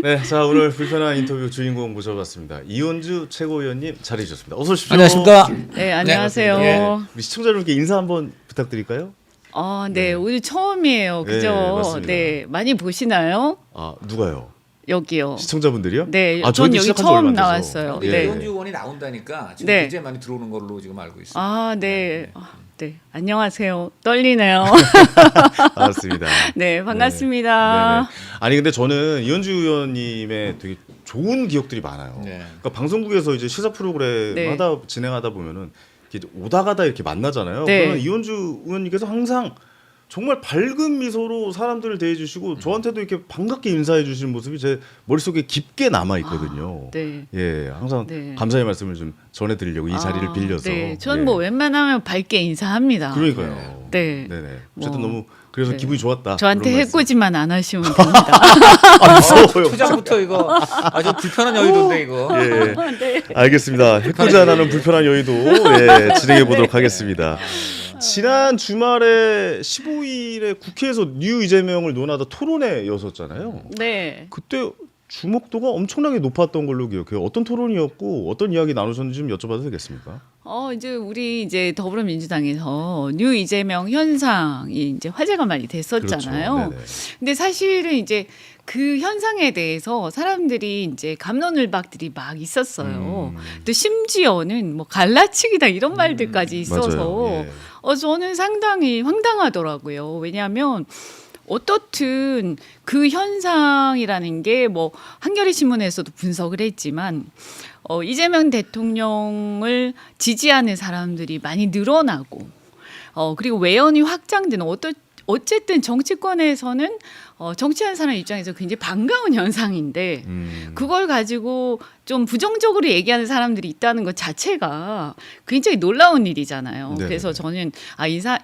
네, 자 오늘 불편한 인터뷰 주인공 모셔봤습니다. 이현주 최고위원님 자리해 주셨습니다. 어서 오십시오. 안녕하십니까? 네, 안녕하세요. 네, 우리 시청자 여러분께 인사 한번 부탁드릴까요? 네, 오늘 처음이에요. 네, 그죠? 맞습니다. 네, 많이 보시나요? 아 누가요? 여기요. 시청자분들이요? 네, 아, 전 저희도 여기 시작한 지 얼마 처음 안 돼서. 나왔어요. 근데 네. 이현주 의원이 나온다니까 지금 네. 굉장히 많이 들어오는 걸로 지금 알고 있습니다. 아, 네. 네. 안녕하세요. 떨리네요. 반갑습니다. 네, 반갑습니다. 네네. 아니 근데 저는 이현주 의원님의 되게 좋은 기억들이 많아요. 네. 그러니까 방송국에서 이제 시사 프로그램 네. 진행하다 보면은 이렇게 오다 가다 이렇게 만나잖아요. 네. 그러면 이현주 의원님께서 항상 정말 밝은 미소로 사람들을 대해주시고 저한테도 이렇게 반갑게 인사해 주시는 모습이 제 머릿속에 깊게 남아 있거든요. 네. 예, 항상 네. 감사의 말씀을 좀 전해드리려고 이 자리를 빌려서. 네, 전 예. 뭐 웬만하면 밝게 인사합니다. 그러니까요. 네. 네네. 어쨌든 뭐, 너무 그래서 네. 기분이 좋았다. 저한테 그런 말씀. 해코지만 안 하시면 됩니다. 아, 무서워요. 초장부터 이거 아주 불편한 여의도인데 이거. 예. 네. 알겠습니다. 해코지 안 하는 불편한 여의도 예, 진행해 보도록 하겠습니다. 지난 주말에 15일에 국회에서 뉴 이재명을 논하다 토론회였었잖아요. 네. 그때 주목도가 엄청나게 높았던 걸로 기억해요. 어떤 토론이었고 어떤 이야기 나누셨는지 좀 여쭤봐도 되겠습니까? 이제 우리 이제 더불어민주당에서 뉴 이재명 현상이 이제 화제가 많이 됐었잖아요. 그렇죠. 네네. 근데 사실은 이제 그 현상에 대해서 사람들이 이제 갑론을박들이 막 있었어요. 또 심지어는 뭐 갈라치기다 이런 말들까지 있어서 맞아요. 예. 저는 상당히 황당하더라고요. 왜냐하면 어떻든 그 현상이라는 게 뭐 한겨레 신문에서도 분석을 했지만 이재명 대통령을 지지하는 사람들이 많이 늘어나고 그리고 외연이 확장되는 어쨌든 정치권에서는 정치하는 사람 입장에서 굉장히 반가운 현상인데 그걸 가지고 좀 부정적으로 얘기하는 사람들이 있다는 것 자체가 굉장히 놀라운 일이잖아요. 네네. 그래서 저는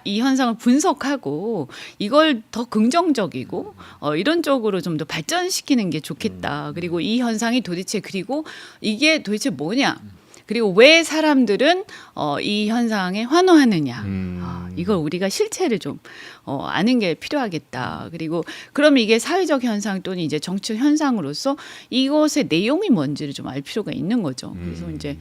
이 현상을 분석하고 이걸 더 긍정적이고 이런 쪽으로 좀 더 발전시키는 게 좋겠다. 그리고 이 현상이 그리고 이게 도대체 뭐냐. 그리고 왜 사람들은 이 현상에 환호하느냐. 이걸 우리가 실체를 좀 아는 게 필요하겠다. 그리고 그럼 이게 사회적 현상 또는 이제 정치 현상으로서 이것의 내용이 뭔지를 좀 알 필요가 있는 거죠. 그래서 이제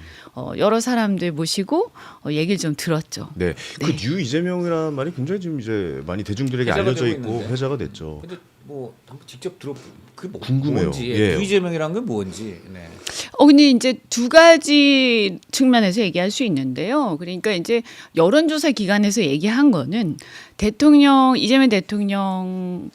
여러 사람들 모시고 얘기를 좀 들었죠. 네, 그 뉴 이재명이라는 말이 굉장히 지금 이제 많이 대중들에게 회자가 알려져 되고 있고 있는데. 회자가 됐죠. 근데 뭐 한번 직접 뭐 궁금해요. 뭔지 예. 유이재명이라는 게 뭔지. 네. 근데 이제 두 가지 측면에서 얘기할 수 있는데요. 그러니까 이제 여론조사 기관에서 얘기한 거는 이재명 대통령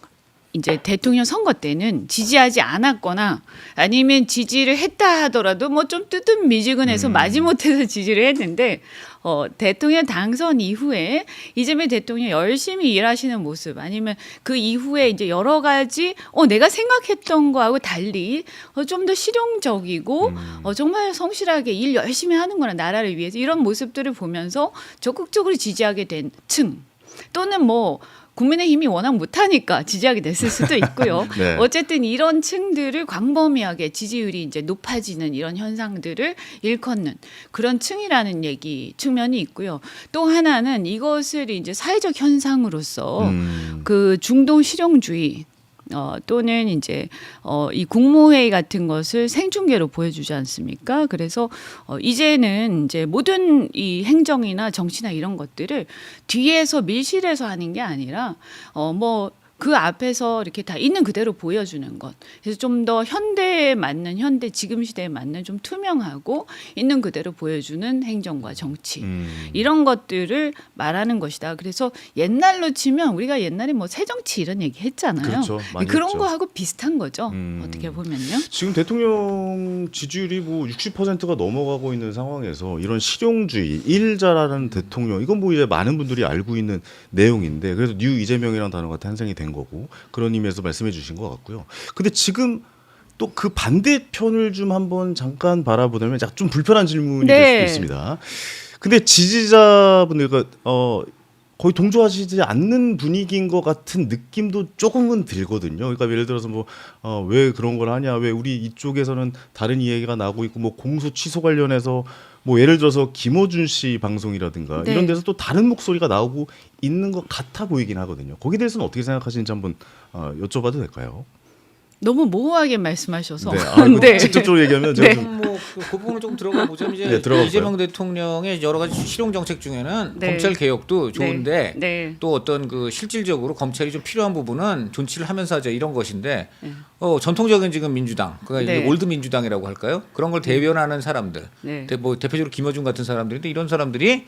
이제 대통령 선거 때는 지지하지 않았거나 아니면 지지를 했다 하더라도 뭐 좀 뜨뜻미지근해서 마지못해서 지지를 했는데 대통령 당선 이후에 이재명 대통령 열심히 일하시는 모습 아니면 그 이후에 이제 여러 가지 내가 생각했던 거하고 달리 좀 더 실용적이고 정말 성실하게 일 열심히 하는구나 나라를 위해서 이런 모습들을 보면서 적극적으로 지지하게 된 층 또는 뭐 국민의힘이 워낙 못하니까 지지하게 됐을 수도 있고요. 네. 어쨌든 이런 층들을 광범위하게 지지율이 이제 높아지는 이런 현상들을 일컫는 그런 층이라는 측면이 있고요. 또 하나는 이것을 이제 사회적 현상으로서 그 중동 실용주의 또는 이제 이 국무회의 같은 것을 생중계로 보여주지 않습니까? 그래서 이제는 이제 모든 이 행정이나 정치나 이런 것들을 뒤에서 밀실에서 하는 게 아니라 뭐 그 앞에서 이렇게 다 있는 그대로 보여주는 것. 그래서 좀 더 현대에 맞는 지금 시대에 맞는 좀 투명하고 있는 그대로 보여주는 행정과 정치 이런 것들을 말하는 것이다. 그래서 옛날로 치면 우리가 옛날에 뭐 새정치 이런 얘기 했잖아요. 그렇죠. 많이 그런 했죠. 거하고 비슷한 거죠. 어떻게 보면요. 지금 대통령 지지율이 뭐 60%가 넘어가고 있는 상황에서 이런 실용주의, 일 잘하는 대통령 이건 뭐 이제 많은 분들이 알고 있는 내용인데 그래서 뉴 이재명이라는 단어가 탄생이 된 거고 그런 의미에서 말씀해 주신 것 같고요. 근데 지금 또 그 반대편을 좀 한번 잠깐 바라보자면 약간 좀 불편한 질문이 될 수도 네. 있습니다. 근데 지지자분들 거의 동조하시지 않는 분위기인 것 같은 느낌도 조금은 들거든요. 그러니까 예를 들어서 뭐 왜 그런 걸 하냐, 왜 우리 이쪽에서는 다른 이야기가 나오고 있고 뭐 공소 취소 관련해서 뭐 예를 들어서 김어준 씨 방송이라든가 네. 이런 데서 또 다른 목소리가 나오고 있는 것 같아 보이긴 하거든요. 거기에 대해서는 어떻게 생각하시는지 한번 여쭤봐도 될까요? 너무 모호하게 말씀하셔서. 네. 아, 네. 직접적으로 얘기하면 제가 네. 좀 뭐그 부분을 좀 들어가 보자면 이제 네, 들어가 이재명 대통령의 여러 가지 실용 정책 중에는 네. 검찰 개혁도 좋은데 네. 또 어떤 그 실질적으로 검찰이 좀 필요한 부분은 존치를 하면서 하자 이런 것인데 네. 전통적인 지금 민주당 그러니까 네. 이제 올드 민주당이라고 할까요? 그런 걸 대변하는 사람들 네. 뭐 대표적으로 김어준 같은 사람들인데 이런 사람들이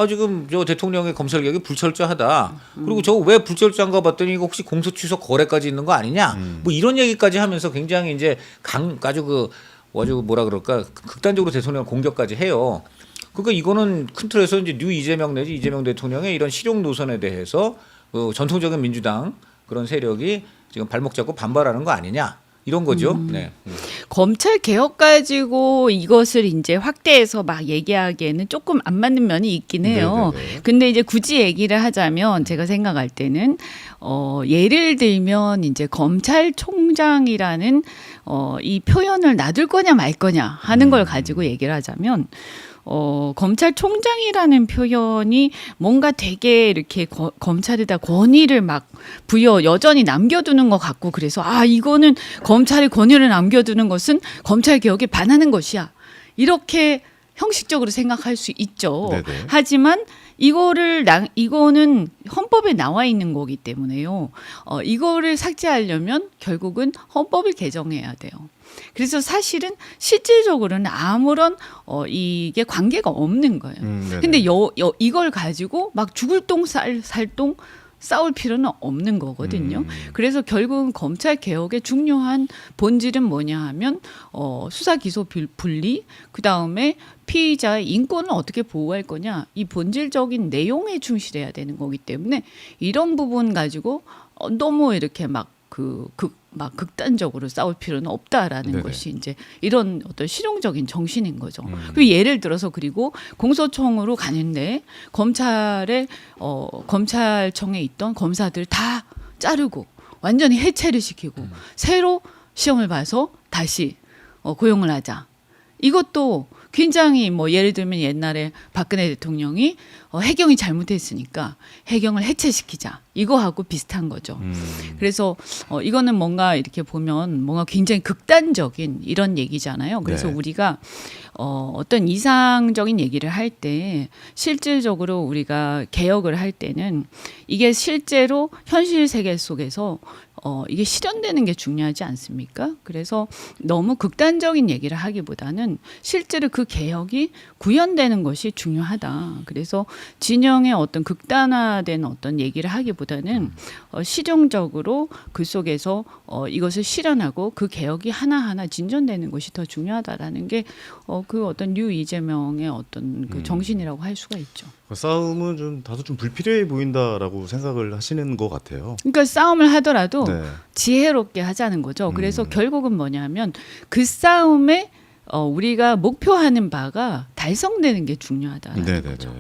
지금 저 대통령의 검찰 개혁이 불철저하다. 그리고 저 왜 불철저한가 봤더니 이거 혹시 공소 취소 거래까지 있는 거 아니냐? 뭐 이런 얘기까지 하면서 굉장히 이제 아주 뭐라 그럴까 극단적으로 대통령 공격까지 해요. 그러니까 이거는 큰 틀에서 이제 뉴 이재명 내지 이재명 대통령의 이런 실용 노선에 대해서 전통적인 민주당 그런 세력이 지금 발목 잡고 반발하는 거 아니냐? 이런 거죠. 네. 검찰 개혁 가지고 이것을 이제 확대해서 막 얘기하기에는 조금 안 맞는 면이 있긴 해요. 네네네. 근데 이제 굳이 얘기를 하자면 제가 생각할 때는 예를 들면 이제 검찰총장이라는 이 표현을 놔둘 거냐 말 거냐 하는 걸 가지고 얘기를 하자면 검찰총장이라는 표현이 뭔가 되게 이렇게 검찰에다 권위를 막 여전히 남겨두는 것 같고 그래서 이거는 검찰의 권위를 남겨두는 것은 검찰 개혁에 반하는 것이야. 이렇게 형식적으로 생각할 수 있죠. 네네. 하지만 이거는 헌법에 나와 있는 거기 때문에요. 이거를 삭제하려면 결국은 헌법을 개정해야 돼요. 그래서 사실은 실질적으로는 아무런 이게 관계가 없는 거예요. 네네. 근데 이걸 가지고 막 죽을 똥 살 똥 싸울 필요는 없는 거거든요. 그래서 결국은 검찰 개혁의 중요한 본질은 뭐냐 하면 수사 기소 분리, 그 다음에 피의자의 인권을 어떻게 보호할 거냐, 이 본질적인 내용에 충실해야 되는 거기 때문에 이런 부분 가지고 너무 이렇게 막 극단적으로 싸울 필요는 없다라는 네네. 것이 이제 이런 어떤 실용적인 정신인 거죠. 그 예를 들어서 그리고 공소청으로 가는데 검찰청에 있던 검사들 다 자르고 완전히 해체를 시키고 새로 시험을 봐서 다시 고용을 하자. 이것도 굉장히 예를 들면 옛날에 박근혜 대통령이 해경이 잘못했으니까 해경을 해체시키자. 이거하고 비슷한 거죠. 그래서 이거는 뭔가 이렇게 보면 뭔가 굉장히 극단적인 이런 얘기잖아요. 그래서 네. 우리가 어떤 이상적인 얘기를 할 때 실질적으로 우리가 개혁을 할 때는 이게 실제로 현실 세계 속에서 이게 실현되는 게 중요하지 않습니까? 그래서 너무 극단적인 얘기를 하기보다는 실제로 그 개혁이 구현되는 것이 중요하다. 그래서 진영의 어떤 극단화된 어떤 얘기를 하기보다는 실용적으로 그 속에서 이것을 실현하고 그 개혁이 하나하나 진전되는 것이 더 중요하다라는 게 그 어떤 뉴 이재명의 어떤 그 정신이라고 할 수가 있죠. 그 싸움은 다소 불필요해 보인다라고 생각을 하시는 것 같아요. 그러니까 싸움을 하더라도 네. 지혜롭게 하자는 거죠. 그래서 결국은 뭐냐면 그 싸움에 우리가 목표하는 바가 달성되는 게 중요하다는 네네네. 거죠.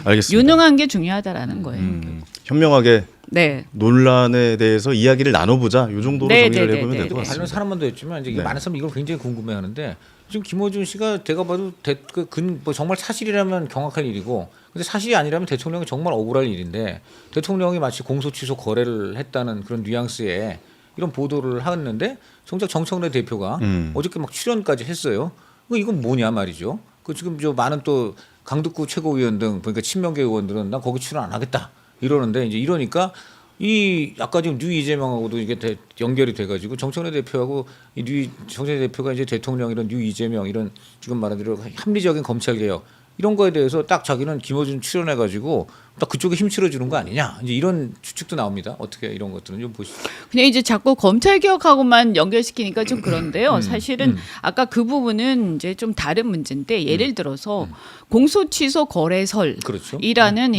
알겠습니다. 유능한 게 중요하다라는 거예요. 현명하게 네. 논란에 대해서 이야기를 나눠보자. 이 정도로 네, 정리를 네, 해보면 네, 될 것 네. 같습니다. 관련 사람만도 했지만 이제 네. 많은 사람이 이걸 굉장히 궁금해하는데 지금 김어준 씨가 제가 봐도 정말 사실이라면 경악할 일이고 근데 사실이 아니라면 대통령이 정말 억울할 일인데 대통령이 마치 공소 취소 거래를 했다는 그런 뉘앙스의 이런 보도를 하는데 정작 정청래 대표가 어저께 막 출연까지 했어요. 이건 뭐냐 말이죠. 그 지금 많은 또 강득구 최고위원 등 그러니까 친명계 의원들은 나 거기 출연 안 하겠다 이러는데 이제 이러니까 아까 지금 뉴 이재명하고도 이게 연결이 돼가지고 정청래 대표하고 정청래 대표가 이제 대통령 이런 뉴 이재명 이런 지금 말한 대로 합리적인 검찰 개혁 이런 거에 대해서 딱 자기는 김어준 출연해가지고 딱 그쪽에 힘 실어주는 거 아니냐 이제 이런 추측도 나옵니다. 어떻게 이런 것들은 좀 보시죠. 근데 이제 자꾸 검찰 개혁하고만 연결시키니까 좀 그런데요. 사실은 아까 그 부분은 이제 좀 다른 문제인데 예를 들어서 공소 취소 거래설이라는 그렇죠.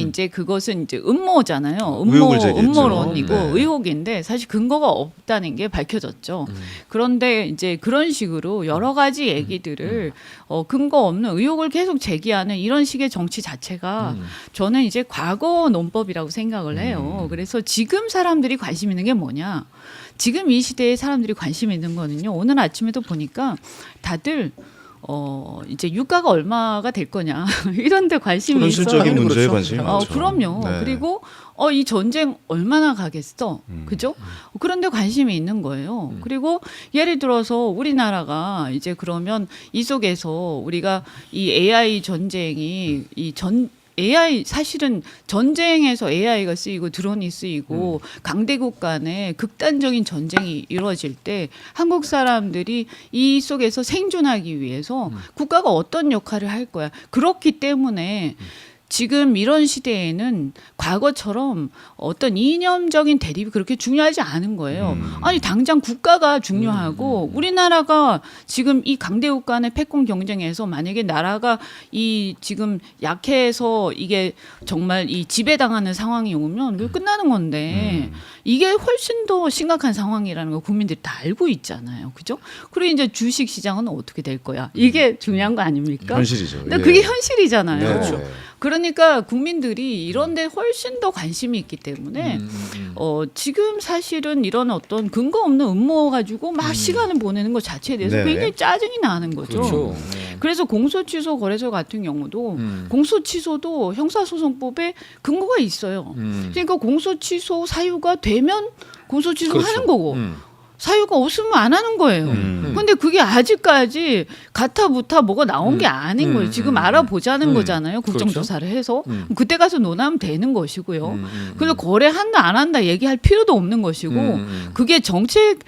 이제 그것은 이제 음모잖아요. 의혹을 제기했죠. 음모론이고 네. 의혹인데 사실 근거가 없다는 게 밝혀졌죠. 그런데 이제 그런 식으로 여러 가지 얘기들을 근거 없는 의혹을 계속 제기하는 이런 식의 정치 자체가 저는 이제 과거 논법이라고 생각을 해요. 그래서 지금 사람들이 관심 있는 게 뭐냐? 지금 이 시대에 사람들이 관심 있는 거는요. 오늘 아침에도 보니까 다들 이제 유가가 얼마가 될 거냐 이런 데 관심이 현실적인 있어요. 문제에 그렇죠. 관심이 많죠. 그럼요. 네. 그리고 이 전쟁 얼마나 가겠어, 그죠? 그런데 관심이 있는 거예요. 그리고 예를 들어서 우리나라가 이제 그러면 이 속에서 우리가 이 AI 전쟁이 AI 사실은 전쟁에서 AI가 쓰이고 드론이 쓰이고 강대국 간에 극단적인 전쟁이 이루어질 때 한국 사람들이 이 속에서 생존하기 위해서 국가가 어떤 역할을 할 거야. 그렇기 때문에 지금 이런 시대에는 과거처럼 어떤 이념적인 대립이 그렇게 중요하지 않은 거예요. 아니 당장 국가가 중요하고 우리나라가 지금 이 강대국 간의 패권 경쟁에서 만약에 나라가 이 지금 약해서 이게 정말 이 지배당하는 상황이 오면 왜 끝나는 건데 이게 훨씬 더 심각한 상황이라는 거 국민들이 다 알고 있잖아요. 그죠? 그리고 이제 주식 시장은 어떻게 될 거야? 이게 중요한 거 아닙니까? 현실이죠. 근데 예. 그게 현실이잖아요. 네. 그렇죠. 그러니까 국민들이 이런 데 훨씬 더 관심이 있기 때문에 지금 사실은 이런 어떤 근거 없는 음모 가지고 막 시간을 보내는 것 자체에 대해서 네. 굉장히 짜증이 나는 거죠. 그렇죠. 네. 그래서 공소취소 거래소 같은 경우도 공소취소도 형사소송법에 근거가 있어요. 그러니까 공소취소 사유가 되면 공소취소 그렇죠. 하는 거고 사유가 없으면 안 하는 거예요. 근데 그게 아직까지 가타부타 뭐가 나온 게 아닌 거예요. 지금 알아보자는 거잖아요. 국정조사를 해서. 그때 가서 논하면 되는 것이고요. 그래서 거래한다 안 한다 얘기할 필요도 없는 것이고 그게 정책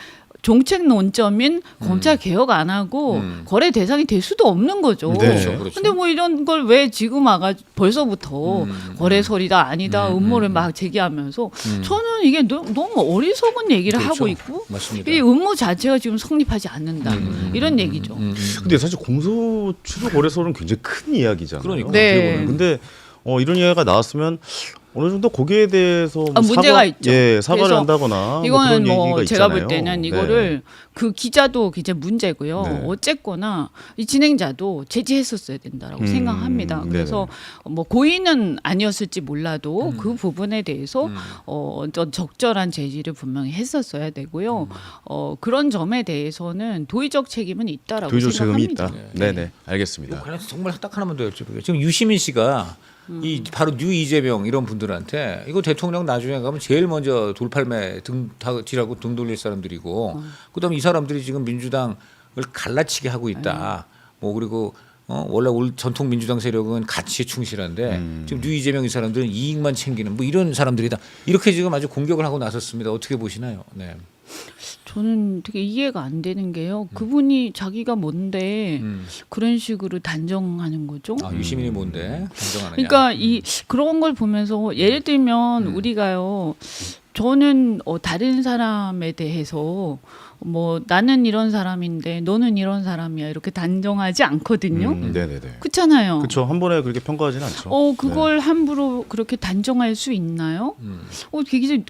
논점인 검찰 개혁 안 하고 거래 대상이 될 수도 없는 거죠. 네. 그렇죠. 그렇죠. 근데 뭐 이런 걸 왜 지금 와가 벌써부터 거래설이다 아니다 음모를 막 제기하면서 저는 이게 너무 어리석은 얘기를 그렇죠. 하고 있고 맞습니다. 이 음모 자체가 지금 성립하지 않는다 이런 얘기죠. 근데 사실 공소 취소 거래소는 굉장히 큰 이야기잖아요. 그러니까. 네. 어떻게 보면. 근데 이런 이야기가 나왔으면 어느 정도 거기에 대해서 뭐 문제가 있죠. 사과를 그래서 한다거나 이거는 그런 뭐 얘기가 제가 있잖아요. 볼 때는 네. 이거를 그 기자도 이제 문제고요. 네. 어쨌거나 이 진행자도 제지했었어야 된다라고 생각합니다. 네네. 그래서 뭐 고의는 아니었을지 몰라도 그 부분에 대해서 어떤 적절한 제지를 분명히 했었어야 되고요. 그런 점에 대해서는 도의적 책임은 있다라고 도의적 책임이 생각합니다. 있다. 네네, 알겠습니다. 그래서 정말 딱 하나만 더 여쭤볼게요. 지금 유시민 씨가 이 바로 뉴 이재명 이런 분들한테 이거 대통령 나중에 가면 제일 먼저 돌팔매 지라고 등 돌릴 사람들이고 그다음에 이 사람들이 지금 민주당을 갈라치게 하고 있다. 뭐 그리고 원래 전통 민주당 세력은 가치에 충실한데 지금 뉴 이재명 이 사람들은 이익만 챙기는 뭐 이런 사람들이다. 이렇게 지금 아주 공격을 하고 나섰습니다. 어떻게 보시나요? 네. 저는 되게 이해가 안 되는 게요. 그분이 자기가 뭔데 그런 식으로 단정하는 거죠. 아, 유시민이 뭔데 단정하느냐? 그러니까 그런 걸 보면서 예를 들면 우리가요. 저는 다른 사람에 대해서 뭐 나는 이런 사람인데 너는 이런 사람이야 이렇게 단정하지 않거든요. 네네네. 그렇잖아요. 그렇죠. 한 번에 그렇게 평가하지는 않죠. 그걸 함부로 그렇게 단정할 수 있나요?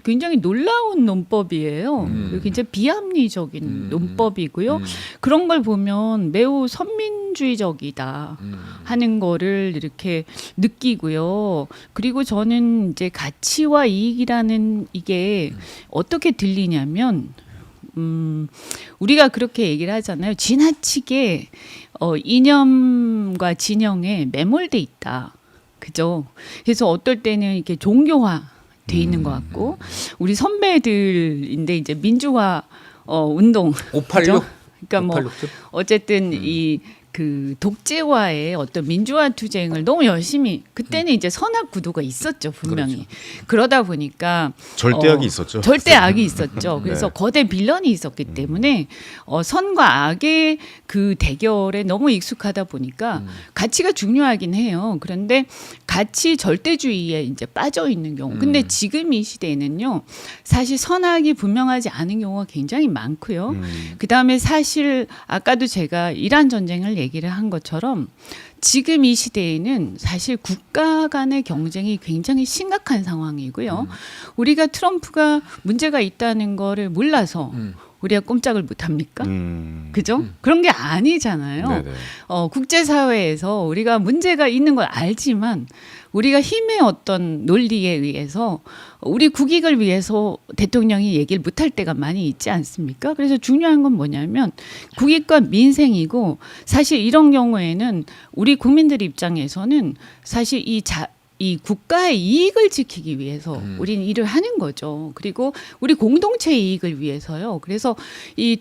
굉장히 놀라운 논법이에요. 굉장히 비합리적인 논법이고요. 그런 걸 보면 매우 선민주의적이다 하는 거를 이렇게 느끼고요. 그리고 저는 이제 가치와 이익이라는 이게 어떻게 들리냐면 우리가 그렇게 얘기를 하잖아요. 지나치게 이념과 진영에 매몰돼 있다. 그죠? 그래서 어떨 때는 이렇게 종교화 돼 있는 것 같고 우리 선배들인데 이제 민주화 운동 586. 그러니까 뭐 586. 어쨌든 이 그 독재와의 어떤 민주화 투쟁을 너무 열심히 그때는 이제 선악 구도가 있었죠 분명히. 그러다 보니까 절대악이 있었죠. 절대악이 있었죠. 그래서 네. 거대 빌런이 있었기 때문에 선과 악의 그 대결에 너무 익숙하다 보니까 가치가 중요하긴 해요. 그런데 가치 절대주의에 이제 빠져 있는 경우. 근데 지금 이 시대에는요 사실 선악이 분명하지 않은 경우가 굉장히 많고요. 그 다음에 사실 아까도 제가 이란 전쟁을 얘기를 한 것처럼 지금 이 시대에는 사실 국가 간의 경쟁이 굉장히 심각한 상황이고요. 우리가 트럼프가 문제가 있다는 거를 몰라서 우리가 꼼짝을 못 합니까? 그죠? 그런 게 아니잖아요. 네네. 국제사회에서 우리가 문제가 있는 걸 알지만 우리가 힘의 어떤 논리에 의해서 우리 국익을 위해서 대통령이 얘기를 못할 때가 많이 있지 않습니까? 그래서 중요한 건 뭐냐면 국익과 민생이고 사실 이런 경우에는 우리 국민들 입장에서는 사실 이 국가의 이익을 지키기 위해서 우리는 일을 하는 거죠. 그리고 우리 공동체 이익을 위해서요. 그래서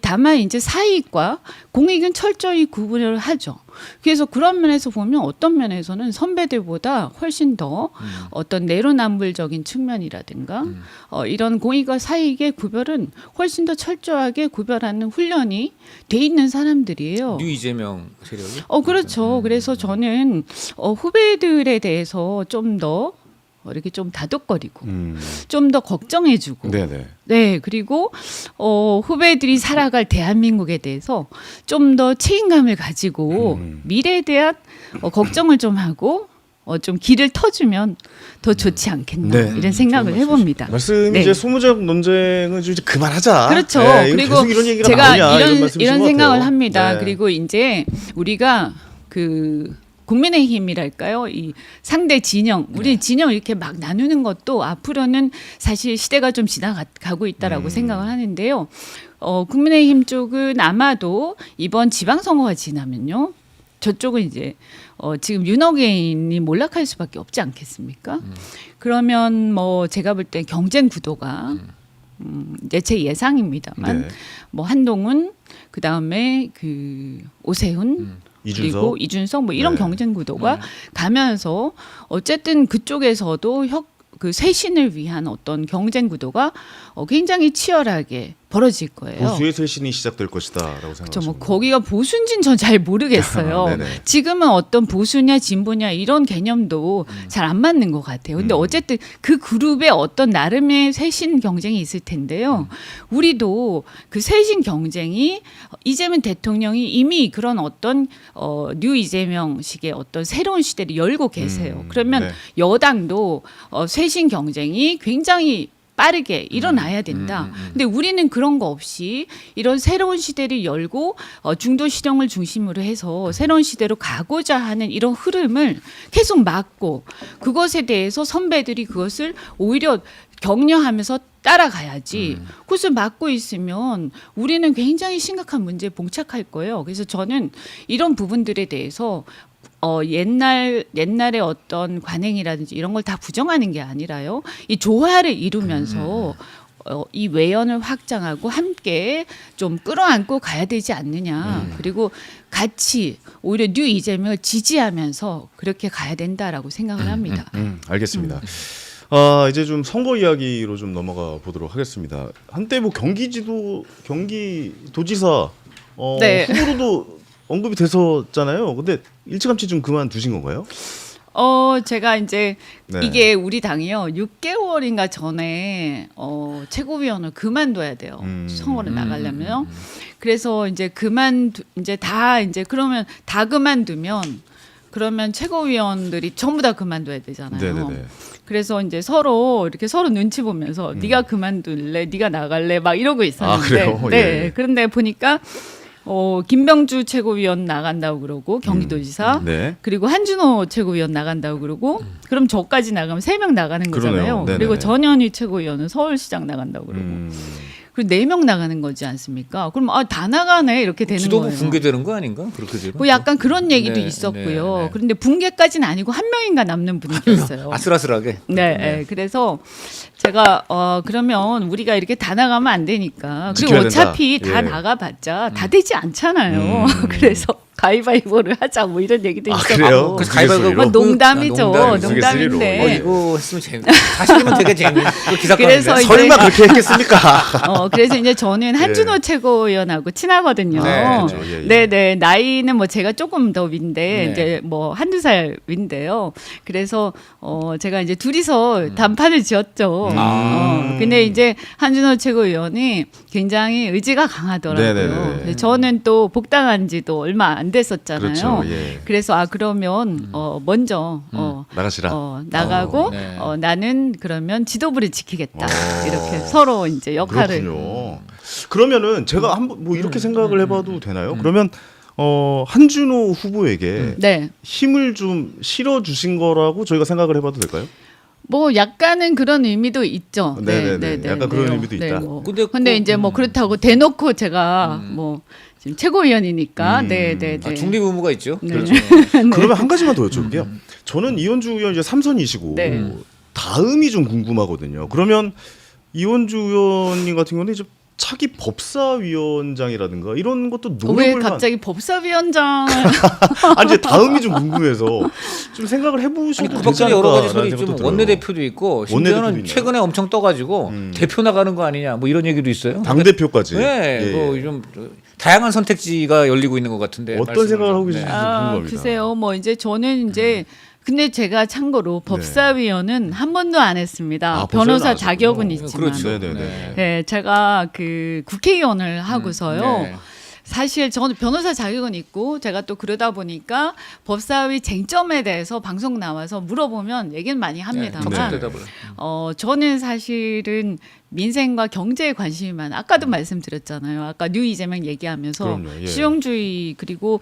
다만 이제 사익과 공익은 철저히 구분을 하죠. 그래서 그런 면에서 보면 어떤 면에서는 선배들보다 훨씬 더 어떤 내로남불적인 측면이라든가 이런 공익과 사익의 구별은 훨씬 더 철저하게 구별하는 훈련이 돼 있는 사람들이에요. 뉴 이재명 세력이? 그렇죠. 그래서 저는 후배들에 대해서 좀 더 이렇게 좀 다독거리고 좀 더 걱정해주고 네네. 네, 그리고 후배들이 살아갈 대한민국에 대해서 좀 더 책임감을 가지고 미래에 대한 걱정을 좀 하고 좀 길을 터주면 더 좋지 않겠나 네. 이런 생각을 해봅니다. 말씀이 네. 이제 소모적 논쟁은 좀 이제 그만하자. 그렇죠. 네, 이거 그리고 계속 이런 얘기가 제가 나오냐, 이런 말씀이신 것 생각을 같아요. 합니다. 네. 그리고 이제 우리가 국민의힘이랄까요? 이 상대 진영, 우리 진영 이렇게 막 나누는 것도 앞으로는 사실 시대가 좀 지나가고 있다라고 생각을 하는데요. 국민의힘 쪽은 아마도 이번 지방선거가 지나면요, 저쪽은 이제 지금 윤호개인이 몰락할 수밖에 없지 않겠습니까? 그러면 뭐 제가 볼 때 경쟁 구도가 이제 제 예상입니다만 네. 뭐 한동훈, 그 다음에 오세훈. 이준석. 그리고 이준석 뭐 이런 네. 경쟁 구도가 가면서 어쨌든 그쪽에서도 그 쇄신을 위한 어떤 경쟁 구도가 굉장히 치열하게 벌어질 거예요. 보수의 쇄신이 시작될 것이다라고 생각하십니까? 뭐 거기가 보수인지는 전 잘 모르겠어요. 네네. 지금은 어떤 보수냐 진보냐 이런 개념도 잘 안 맞는 것 같아요. 근데 어쨌든 그 그룹에 어떤 나름의 쇄신 경쟁이 있을 텐데요. 우리도 그 쇄신 경쟁이 이재명 대통령이 이미 그런 어떤 뉴 이재명식의 어떤 새로운 시대를 열고 계세요. 그러면 네. 여당도 쇄신 경쟁이 굉장히 빠르게 일어나야 된다. 근데 우리는 그런 거 없이 이런 새로운 시대를 열고 중도 실용을 중심으로 해서 새로운 시대로 가고자 하는 이런 흐름을 계속 막고 그것에 대해서 선배들이 그것을 오히려 격려하면서 따라가야지. 그것을 막고 있으면 우리는 굉장히 심각한 문제에 봉착할 거예요. 그래서 저는 이런 부분들에 대해서 옛날의 어떤 관행이라든지 이런 걸 다 부정하는 게 아니라요. 이 조화를 이루면서 이 외연을 확장하고 함께 좀 끌어안고 가야 되지 않느냐. 그리고 같이 오히려 뉴 이재명을 지지하면서 그렇게 가야 된다라고 생각을 합니다. 알겠습니다. 이제 좀 선거 이야기로 좀 넘어가 보도록 하겠습니다. 한때 뭐 경기도지사 네. 후보로도 언급이 됐었잖아요. 근데 일찌감치 좀 그만두신 건가요? 제가 이제 네. 이게 이게 우리 당이요 6개월인가 전에 최고위원을 그만둬야 돼요. 선거를 나가려면요. 그래서 이제 그러면 다 그만두면 그러면 최고위원들이 전부 다 그만둬야 되잖아요. 네네네. 그래서 이제 서로 눈치 보면서 네가 그만둘래, 네가 나갈래 막 이러고 있었는데, 그래요? 네. 예. 그런데 보니까 김병주 최고위원 나간다고 그러고 경기도지사, 네. 그리고 한준호 최고위원 나간다고 그러고, 그럼 저까지 나가면 3명 나가는 그러네요. 거잖아요. 네네네. 그리고 전현희 최고위원은 서울시장 나간다고 그러고, 그리고 4명 나가는 거지 않습니까? 그럼 다 나가네 이렇게 되는 지도부 거예요. 붕괴되는 거 아닌가? 그렇게 되면? 뭐 약간 그런 얘기도 네, 있었고요. 네, 네. 그런데 붕괴까지는 아니고 한 명인가 남는 분위기였어요. 아슬아슬하게. 네, 그래서 제가 그러면 우리가 이렇게 다 나가면 안 되니까 그리고 지켜야 어차피 된다. 다 예. 나가봤자 다 되지 않잖아요. 그래서 가위바위보를 하자 뭐 이런 얘기도 있었고. 그래요? 그래서 가위바위보 우스갯소리로? 농담이죠. 농담이죠. 농담인데. 우스갯소리로. 이거 했으면 재밌. 사실이면 되게 재밌. 기사 그래서 꺼내는데. 이제- 설마 그렇게 했겠습니까? 그래서 이제 저는 한준호 최고위원하고 친하거든요. 네, 그렇죠. 예, 예. 네네. 나이는 뭐 제가 조금 더 윈데, 네. 이제 뭐 한두 살 윈데요. 그래서, 제가 이제 둘이서 단판을 지었죠. 근데 이제 한준호 최고위원이 굉장히 의지가 강하더라고요. 네네네. 그래서 저는 또 복당한 지도 얼마 안 됐었잖아요. 그렇죠. 예. 그래서 그러면, 먼저, 나가시라. 나가고, 네. 나는 그러면 지도부를 지키겠다. 이렇게 서로 이제 역할을. 그렇군요. 그러면은 제가 한번 뭐 이렇게 생각을 해봐도 되나요? 그러면 한준호 후보에게 네. 힘을 좀 실어 주신 거라고 저희가 생각을 해봐도 될까요? 뭐 약간은 그런 의미도 있죠. 네네네. 약간 그런 의미도 있다. 뭐. 근데 근데 이제 뭐 그렇다고 대놓고 제가 뭐 지금 최고위원이니까 네네네. 중립 의무가 있죠. 네. 그렇죠. 그러면 한 가지만 더 여쭤볼게요. 저는 이원주 의원 이제 3선이시고 네. 다음이 좀 궁금하거든요. 그러면 이원주 의원님 같은 경우는 이제 차기 법사위원장이라든가 이런 것도 왜 노력을 갑자기 법사위원장 아니 이제 다음이 좀 궁금해서 좀 생각을 해보셔도 아니, 그 되지 밖에 여러 가지 소리 않을까라는 좀 생각도 들어요. 원내대표도 있고 원내대표도 심지어는 있나요? 최근에 엄청 떠가지고 대표 나가는 거 아니냐 뭐 이런 얘기도 있어요. 당 대표까지. 네, 예, 뭐 예. 좀 다양한 선택지가 열리고 있는 것 같은데 어떤 말씀을 생각을 좀, 하고 계신지 궁금합니다. 글쎄요. 뭐 이제 저는 이제 근데 제가 참고로 법사위원은 한 번도 안 했습니다. 아, 법사위원 변호사 안 하셨군요. 자격은 있지만. 그렇죠. 네네네. 네, 제가 그 국회의원을 하고서요. 네. 사실 저는 변호사 자격은 있고 제가 또 그러다 보니까 법사위 쟁점에 대해서 방송 나와서 물어보면 얘기는 많이 합니다만 적극 대답을. 저는 사실은 민생과 경제에 관심이 많아. 아까도 말씀드렸잖아요. 아까 뉴 이재명 얘기하면서 그럼요, 예. 실용주의 그리고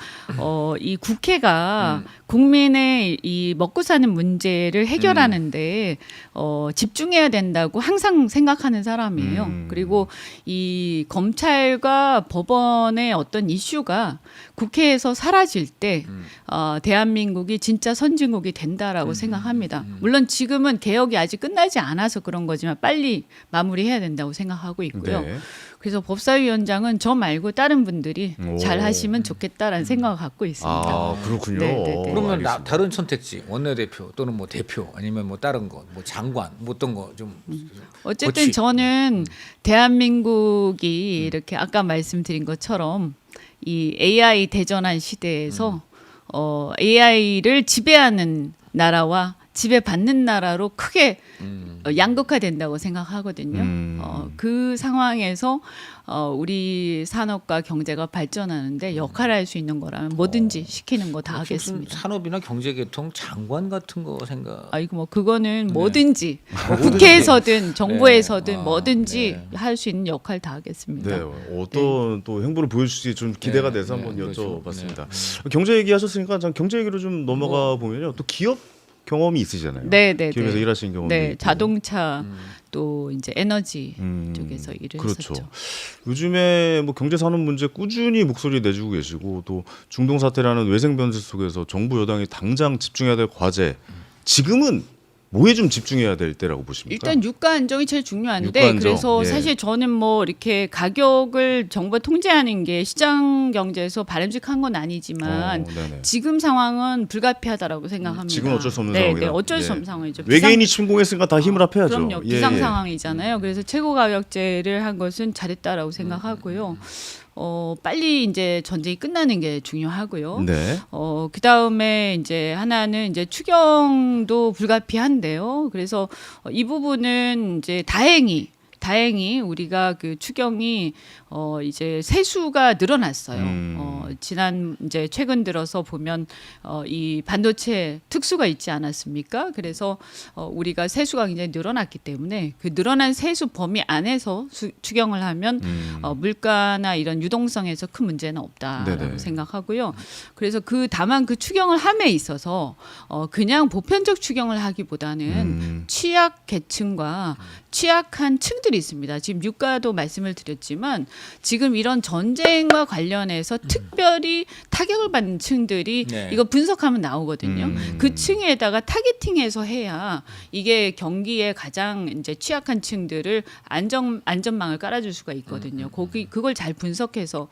이 국회가 국민의 이 먹고 사는 문제를 해결하는데 집중해야 된다고 항상 생각하는 사람이에요. 그리고 이 검찰과 법원의 어떤 이슈가 국회에서 사라질 때 대한민국이 진짜 선진국이 된다라고 생각합니다. 물론 지금은 개혁이 아직 끝나지 않아서 그런 거지만 빨리 마무리해야 된다고 생각하고 있고요. 네. 그래서 법사위원장은 저 말고 다른 분들이 오. 잘 하시면 좋겠다라는 생각을 갖고 있습니다. 아 그렇군요. 네네네. 그러면 알겠습니다. 다른 선택지 원내대표 또는 뭐 대표 아니면 뭐 다른 거 뭐 장관 뭐 어떤 거 좀 어쨌든 저는 대한민국이 이렇게 아까 말씀드린 것처럼 이 AI 대전환 시대에서 AI를 지배하는 나라와 지배받는 나라로 크게 양극화된다고 생각하거든요. 그 상황에서 우리 산업과 경제가 발전하는데 역할을 할 수 있는 거라면 뭐든지 시키는 거 다 무슨 하겠습니다. 산업이나 경제계통 장관 같은 거 생각. 이거 뭐 그거는 뭐든지 국회에서든 정부에서든 네. 뭐든지 네. 할 수 있는 역할 다 하겠습니다. 네, 어떤 또 행보를 보여주실지 좀 기대가 네, 돼서 네, 한번 그렇죠. 여쭤봤습니다. 경제 얘기하셨으니까 전 경제 얘기로 좀 넘어가 보면요, 또 기업 경험이 있으시잖아요. 네. 기업에서 일하신 경험이 네, 있고. 자동차 또 이제 에너지 음, 쪽에서 일을 그렇죠. 했었죠. 요즘에 뭐 경제 산업 문제 꾸준히 목소리 내주고 계시고 또 중동 사태라는 외생 변수 속에서 정부 여당이 당장 집중해야 될 과제 지금은 뭐에 좀 집중해야 될 때라고 보십니까? 일단 유가 안정이 제일 중요한데 유가 안정, 그래서 예. 사실 저는 뭐 이렇게 가격을 정부가 통제하는 게 시장 경제에서 바람직한 건 아니지만 네네. 지금 상황은 불가피하다라고 생각합니다. 지금 어쩔 수 없는 네, 상황이다. 네, 어쩔 수 예. 없는 상황이죠. 외계인이 침공했으니까 다 힘을 합해야죠. 그럼요. 예, 비상 예. 상황이잖아요. 그래서 최고 가격제를 한 것은 잘했다라고 생각하고요. 빨리 이제 전쟁이 끝나는 게 중요하고요. 네. 그 다음에 이제 하나는 이제 추경도 불가피한데요. 그래서 이 부분은 이제 다행히 우리가 그 추경이 이제 세수가 늘어났어요. 지난 이제 최근 들어서 보면 이 반도체 특수가 있지 않았습니까? 그래서 우리가 세수가 굉장히 늘어났기 때문에 그 늘어난 세수 범위 안에서 추경을 하면 물가나 이런 유동성에서 큰 문제는 없다라고 네네. 생각하고요. 그래서 다만 그 추경을 함에 있어서 그냥 보편적 추경을 하기보다는 취약 계층과 취약한 층들이 있습니다. 지금 유가도 말씀을 드렸지만 지금 이런 전쟁과 관련해서 특별히 타격을 받는 층들이 네. 이거 분석하면 나오거든요. 그 층에다가 타겟팅해서 해야 이게 경기에 가장 이제 취약한 층들을 안전망을 깔아줄 수가 있거든요. 그걸 잘 분석해서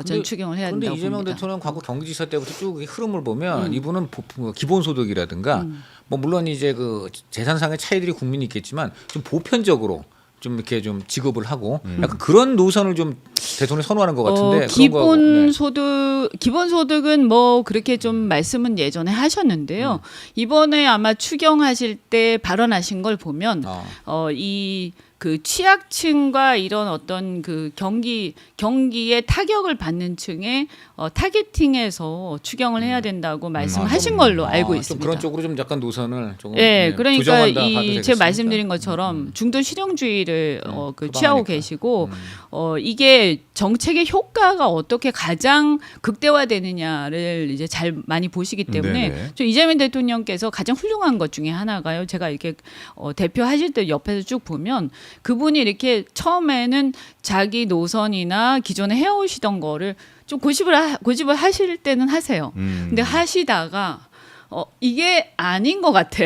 전 추경을 해야 그런데 된다고 이재명 봅니다. 대통령 과거 경기지사 때부터 쭉 흐름을 보면 이분은 기본소득이라든가 뭐 물론 이제 그 재산상의 차이들이 국민이 있겠지만 좀 보편적으로 좀 이렇게 좀 지급을 하고 약간 그런 노선을 좀 대통령이 선호하는 것 같은데 그런 거하고, 기본소득은 뭐 그렇게 좀 말씀은 예전에 하셨는데요. 이번에 아마 추경하실 때 발언하신 걸 보면 이 그 취약층과 이런 어떤 그 경기에 타격을 받는 층에 타겟팅해서 추경을 해야 된다고 말씀하신 걸로 알고 좀 있습니다. 그런 쪽으로 좀 약간 노선을 조금 네, 그러니까 조정한다 봐도 이 되겠습니까? 제가 말씀드린 것처럼 중도 실용주의를 그 취하고 방안이니까. 계시고 이게 정책의 효과가 어떻게 가장 극대화되느냐를 이제 잘 많이 보시기 때문에 네네. 저 이재명 대통령께서 가장 훌륭한 것 중에 하나가요. 제가 이렇게 대표하실 때 옆에서 쭉 보면 그분이 이렇게 처음에는 자기 노선이나 기존에 해오시던 거를 좀 고집을 하실 때는 하세요. 근데 하시다가 이게 아닌 것 같아.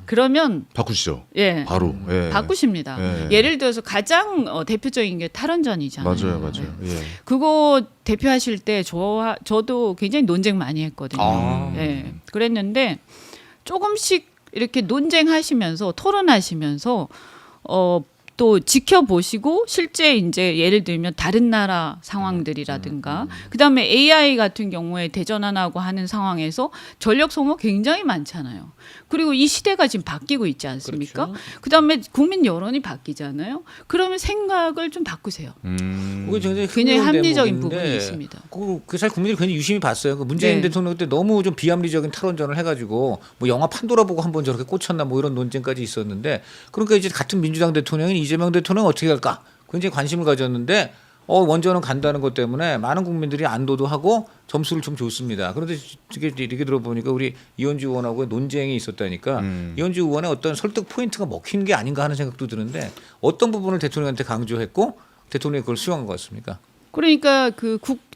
그러면 바꾸시죠. 예. 바로. 예. 바꾸십니다. 예. 예를 들어서 가장 대표적인 게 탈원전이잖아요. 맞아요. 네. 예. 그거 대표하실 때 저도 굉장히 논쟁 많이 했거든요. 아. 예. 그랬는데 조금씩 이렇게 논쟁하시면서 토론하시면서 또 지켜보시고 실제 이제 예를 들면 다른 나라 상황들이라든가 그다음에 AI 같은 경우에 대전환하고 하는 상황에서 전력 소모 굉장히 많잖아요. 그리고 이 시대가 지금 바뀌고 있지 않습니까? 그렇죠. 그다음에 국민 여론이 바뀌잖아요. 그러면 생각을 좀 바꾸세요. 그게 굉장히 굉장히 흥미로운 합리적인 대목인데 부분이 있습니다. 그 사실 국민들이 괜히 유심히 봤어요. 그 문재인 네. 대통령 때 너무 좀 비합리적인 탈원전을 해가지고 뭐 영화 판도라 보고 한번 저렇게 꽂혔나 뭐 이런 논쟁까지 있었는데 그러니까 이제 같은 민주당 대통령인 이재명 대통령은 어떻게 할까 굉장히 관심을 가졌는데 원전은 간다는 것 때문에 많은 국민들이 안도도 하고 점수를 좀 줬습니다. 그런데 이렇게 들어보니까 우리 이현주 의원하고의 논쟁이 있었다니까 이현주 의원의 어떤 설득 포인트가 먹힌 게 아닌가 하는 생각도 드는데 어떤 부분을 대통령한테 강조했고 대통령이 그걸 수용한 것 같습니까? 그러니까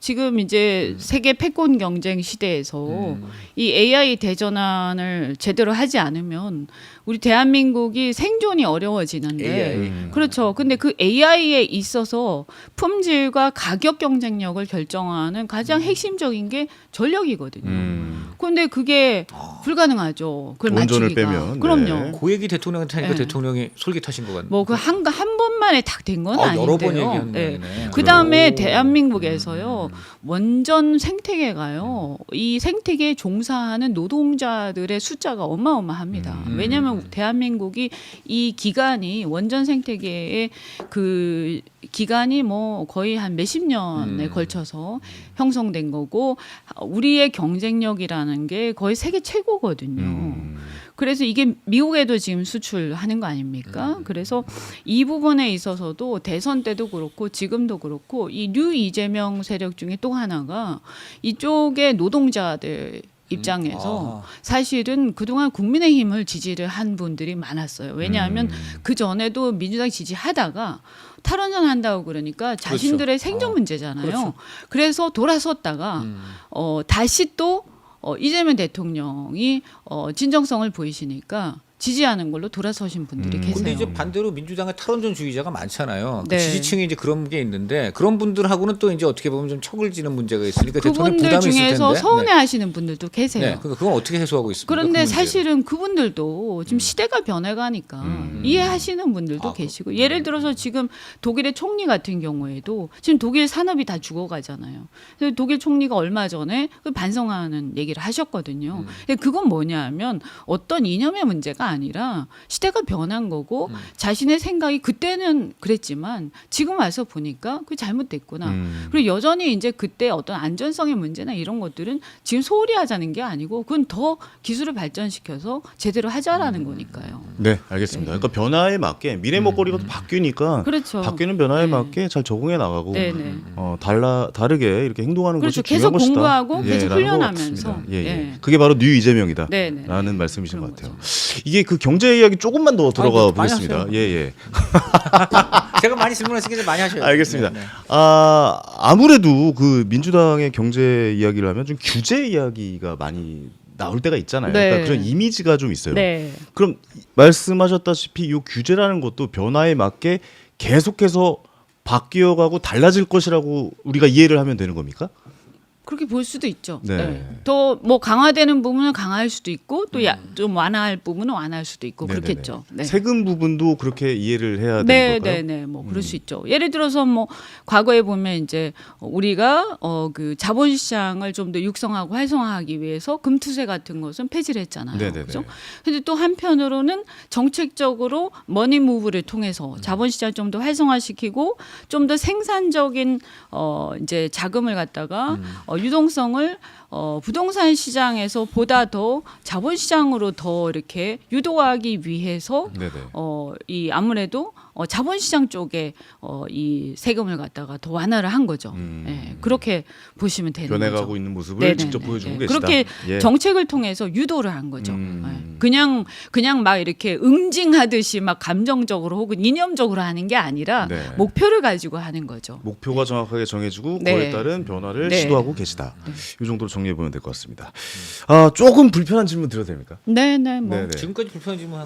지금 이제 세계 패권 경쟁 시대에서 이 AI 대전환을 제대로 하지 않으면 우리 대한민국이 생존이 어려워지는데 AI. 그렇죠. 근데 그 AI에 있어서 품질과 가격 경쟁력을 결정하는 가장 핵심적인 게 전력이거든요. 그런데 그게 불가능하죠. 그걸 원전을 맞추기가. 빼면, 그럼요. 네. 그 얘기 대통령한테 하니까 네. 대통령이 솔깃하신 것 같네요. 뭐 그 한 번만에 딱 된 건 아닌데요. 여러 번 얘기했네. 그 다음에 오. 대한민국에서요 원전 생태계가요 이 생태계에 종사하는 노동자들의 숫자가 어마어마합니다. 왜냐하면 대한민국이 이 기간이 원전 생태계의 그 기간이 뭐 거의 한 몇십 년에 걸쳐서 형성된 거고 우리의 경쟁력이라는 게 거의 세계 최고거든요. 그래서 이게 미국에도 지금 수출하는 거 아닙니까? 그래서 이 부분에 있어서도 대선 때도 그렇고 지금도 그렇고 이 뉴 이재명 세력 중에 또 하나가 이쪽의 노동자들 입장에서 사실은 그동안 국민의힘을 지지를 한 분들이 많았어요. 왜냐하면 그 전에도 민주당 지지하다가 탈원전 한다고 그러니까 자신들의 생존 문제잖아요. 그렇죠. 그래서 돌아섰다가 다시 또 이재명 대통령이 진정성을 보이시니까 지지하는 걸로 돌아서신 분들이 계세요. 근데 이제 반대로 민주당의 탈원전주의자가 많잖아요. 네. 그 지지층이 이제 그런 게 있는데 그런 분들하고는 또 이제 어떻게 보면 좀 척을 지는 문제가 있으니까 대통령 그분들 부담이 있을 중에서 텐데. 서운해하시는 분들도 계세요. 네. 그러니까 그건 어떻게 해소하고 있습니까? 그런데 그 문제는? 사실은 그분들도 지금 시대가 변해가니까 이해하시는 분들도 계시고 예를 들어서 지금 독일의 총리 같은 경우에도 지금 독일 산업이 다 죽어가잖아요. 그래서 독일 총리가 얼마 전에 그 반성하는 얘기를 하셨거든요. 근데 그건 뭐냐하면 어떤 이념의 문제가 아니라 시대가 변한 거고 자신의 생각이 그때는 그랬지만 지금 와서 보니까 그게 잘못됐구나. 그리고 여전히 이제 그때 어떤 안전성의 문제나 이런 것들은 지금 소홀히 하자는 게 아니고 그건 더 기술을 발전시켜서 제대로 하자라는 거니까요. 네, 알겠습니다. 그러니까 변화에 맞게 미래 먹거리가 또 바뀌니까 그렇죠. 바뀌는 변화에 네. 맞게 잘 적응해 나가고 네네. 다르게 이렇게 행동하는 그렇죠. 것이 중요한 계속 것이다. 공부하고 계속 라는 것 훈련하면서. 같습니다. 예, 예. 예. 그게 바로 뉴 이재명이다. 네네. 라는 말씀이신 그런 것 같아요. 거죠. 이게 그 경제 이야기 조금만 더 들어가 뭐 많이 보겠습니다. 하세요. 예, 예. 제가 많이 질문했으니까 많이 하셔요. 알겠습니다. 네, 네. 아무래도 그 민주당의 경제 이야기를 하면 좀 규제 이야기가 많이 나올 때가 있잖아요. 네. 그러니까 그런 이미지가 좀 있어요. 네. 그럼 말씀하셨다시피 이 규제라는 것도 변화에 맞게 계속해서 바뀌어가고 달라질 것이라고 우리가 이해를 하면 되는 겁니까? 그렇게 볼 수도 있죠. 네. 네. 더 뭐 강화되는 부분은 강화할 수도 있고 또 좀 완화할 부분은 완화할 수도 있고 네네네. 그렇겠죠. 네. 세금 부분도 그렇게 이해를 해야 되는 네, 걸까요? 네, 네, 뭐 그럴 수 있죠. 예를 들어서 뭐 과거에 보면 이제 우리가 그 자본시장을 좀 더 육성하고 활성화하기 위해서 금투세 같은 것은 폐지를 했잖아요. 네네네. 그죠? 근데 또 한편으로는 정책적으로 머니무브를 통해서 자본시장 좀 더 활성화시키고 좀 더 생산적인 이제 자금을 갖다가 유동성을 부동산 시장에서 보다 더 자본시장으로 더 이렇게 유도하기 위해서 네네. 이 아무래도 자본시장 쪽에 이 세금을 갖다가 더 완화를 한 거죠. 예, 그렇게 보시면 되는 거죠. 변해가고 있는 모습을 네네네. 직접 보여주고 예, 계시다. 그렇게 예. 정책을 통해서 유도를 한 거죠. 예. 그냥 막 이렇게 응징하듯이 막 감정적으로 혹은 이념적으로 하는 게 아니라 네. 목표를 가지고 하는 거죠. 목표가 정확하게 정해지고 네. 그에 따른 변화를 네. 시도하고 계시다. 이 정도로 정리해 보면 될 것 같습니다. 조금 불편한 질문 드려도 됩니까? 네네 뭐. 네네. 지금까지 불편한 질문